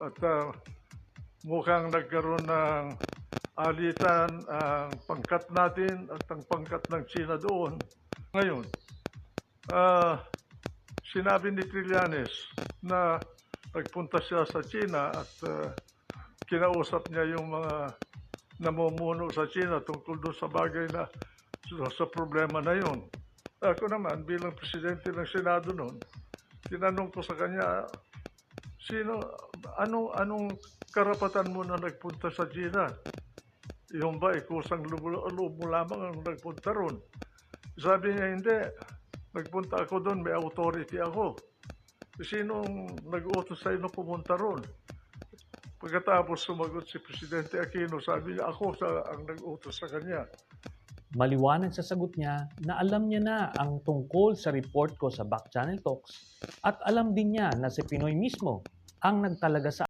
At mukhang nagkaroon ng alitan ang pangkat natin at ang pangkat ng China doon. Ngayon, sinabi ni Trillanes na nagpunta siya sa China at kinausap niya yung mga namumuno sa China tungkol doon sa bagay na sa problema na yun. Ako naman, bilang presidente ng Senado noon, tinanong ko sa kanya, anong karapatan mo na nagpunta sa China? Yung ba, kusang loob mo lamang ang nagpunta ron? Sabi niya, hindi. Nagpunta ako doon, may authority ako. Sinong nag-utos sa'yo na pumunta ron? Pagkatapos sumagot si Presidente Aquino, sabi niya, ako ang nag-utos sa kanya. Maliwanag sa sagot niya na alam niya na ang tungkol sa report ko sa Back Channel Talks at alam din niya na si Pinoy mismo ang nagtalaga sa